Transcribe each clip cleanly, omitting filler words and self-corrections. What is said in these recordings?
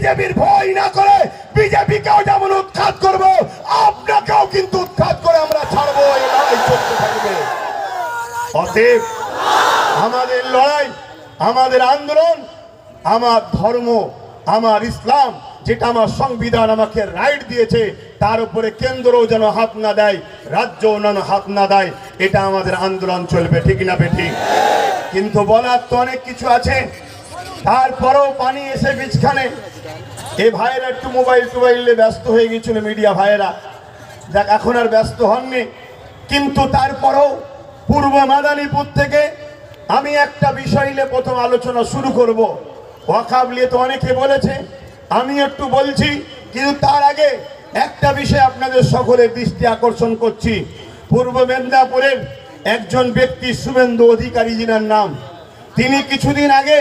বিজেপির ভয় না করে বিজেপিকেও যেমন উৎখাত করব, আপনাকেও কিন্তু উৎখাত করে আমরা ছাড়বো। এই লড়াই চলতে থাকবে। অতএব আমাদের লড়াই, আমাদের আন্দোলন, আমার ধর্ম, আমার ইসলাম, যেটা আমার সংবিধান আমাকে রাইট দিয়েছে, তার উপরে কেন্দ্রও যেন হাত না দেয়, রাজ্যও যেন হাত না দেয়। এটা আমাদের আন্দোলন চলবে, ঠিক না বেঠিক? কিন্তু বলার তো অনেক কিছু আছে, তারপরেও পানি এসে বিছখানে। এ ভাইয়েরা একটু মোবাইলে ব্যস্ত হয়ে গেছিল, মিডিয়া ভাইয়েরা, যাক এখন আর ব্যস্ত হননি। কিন্তু তারপরেও পূর্ব মাদারীপুর থেকে আমি একটা বিষয় নিয়ে প্রথম আলোচনা শুরু করব। ওয়াকফ নিয়ে তো অনেকে বলেছে, আমি একটু বলছি, কিন্তু তার আগে একটা বিষয় আপনাদের সকলের দৃষ্টি আকর্ষণ করছি। পূর্ব মেদিনীপুরের একজন ব্যক্তি শুভেন্দু অধিকারী জিনার নাম, তিনি কিছুদিন আগে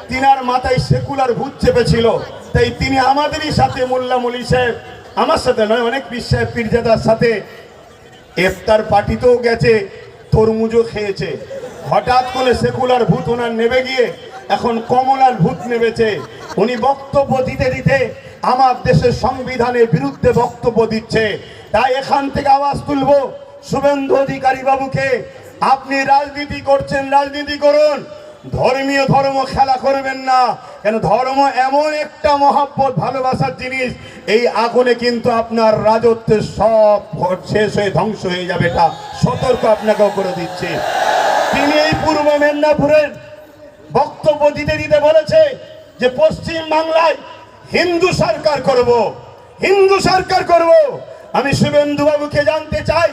তিনার মাথায় সেকুলার ভূত চেপেছিল। তাই তিনি আমাদেরই সাথে, মোল্লা মলি সাহেব, আমার সাথে নয়, অনেক পীর সাহেব পীরজাদার সাথে ইফতার পার্টিতেও গেছে, তরমুজও খেয়েছে। হঠাৎ করে সেকুলার ভূত ওনার নেমে গিয়ে এখন কমলার ভূত নেমেছে। উনি বক্তব্য দিতে দিতে আমার দেশের সংবিধানের বিরুদ্ধে বক্তব্য দিচ্ছে। তাই এখান থেকে আওয়াজ তুলবো, শুভেন্দু অধিকারী বাবুকে, আপনি রাজনীতি করছেন, রাজনীতি করুন, ধর্মীয় ধর্ম খেলা করবেন না। কেন ধর্ম এমন একটা মহব্বত, ভালোবাসার জিনিস, এই আগুনে কিন্তু আপনার রাজত্বের সব শেষ হয়ে ধ্বংস হয়ে যাবে। এটা সতর্ক আপনাকেও করে দিচ্ছে। তিনি এই পূর্ব মেদিনীপুরের বক্তব্য দিতে দিতে বলেছে যে পশ্চিম বাংলায় হিন্দু সরকার করব, হিন্দু সরকার করব। আমি শুভেন্দু বাবুকে জানতে চাই,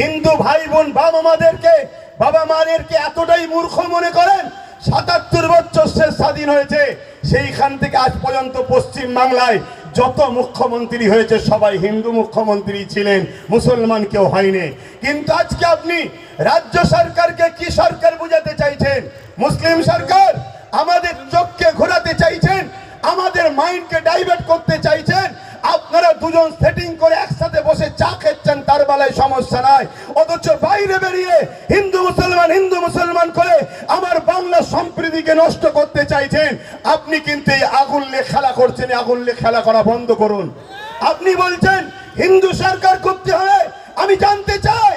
হিন্দু ভাই বোন বাবা মাদেরকে এতটাই মূর্খ মনে করেন? ৭৭ বছর সে স্বাধীন হয়েছে, সেইখান থেকে আজ পর্যন্ত পশ্চিম বাংলায় যত মুখ্যমন্ত্রী হয়েছে সবাই হিন্দু মুখ্যমন্ত্রী ছিলেন, মুসলমান কেউ হয়নি। কিন্তু আজকে আপনি রাজ্য সরকারকে কি সরকার বুঝাতে চাইছেন? মুসলিম সরকার। আমাদের চোখকে ঘোরাতে চাইছেন, আমাদের মাইন্ডকে ডাইভার্ট করতে চাইছেন। আপনারা দুজন সেটিং করে একসাথে বসে চা খেচ্ছেন, তার বেলায় সমস্যা নাই, অথচ বাইরে বেরিয়ে হিন্দু মুসলমান করে আমার বাংলা সম্প্রীতিকে নষ্ট করতে চাইছেন। আপনি কিন্তু এই আগুন নিয়ে খেলা করছেন, আগুন নিয়ে খেলা করা বন্ধ করুন। আপনি বলছেন হিন্দু সরকার করতে হবে। আমি জানতে চাই,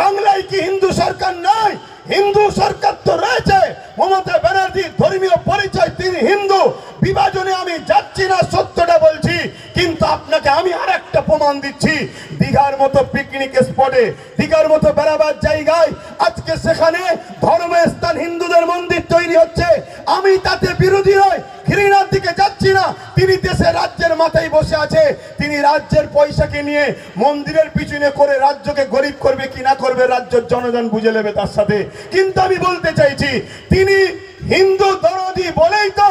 বাংলায় কি হিন্দু সরকার নাই? হিন্দু সরকার তো রয়েছে। মমতা ব্যানার্জির ধর্মীয় পরিচয়, তিনি হিন্দু। বিভাজনে আমি যাচ্ছি না, সত্যটা বলছি। কিন্তু আপনাকে আমি আর একটা প্রমাণ দিচ্ছি, দীঘার মতো পিকনিক স্পটে, দীঘার মতো বেড়াবার জায়গায় আজকে সেখানে ধর্মস্থান হিন্দুদের মন্দির তৈরি হচ্ছে। আমি তাতে বিরোধী নই, ঘৃণার দিকে যাচ্ছি না। তিনি দেশের রাজ্যের মাথায় বসে আছে, তিনি রাজ্যের পয়সাকে নিয়ে মন্দিরের পিছনে করে রাজ্যকে গরিব করবে কি না করবে রাজ্যের জনগণ বুঝে নেবে তার সাথে। কিন্তু আমি বলতে চাইছি, তিনি হিন্দু দরদি বলেই তো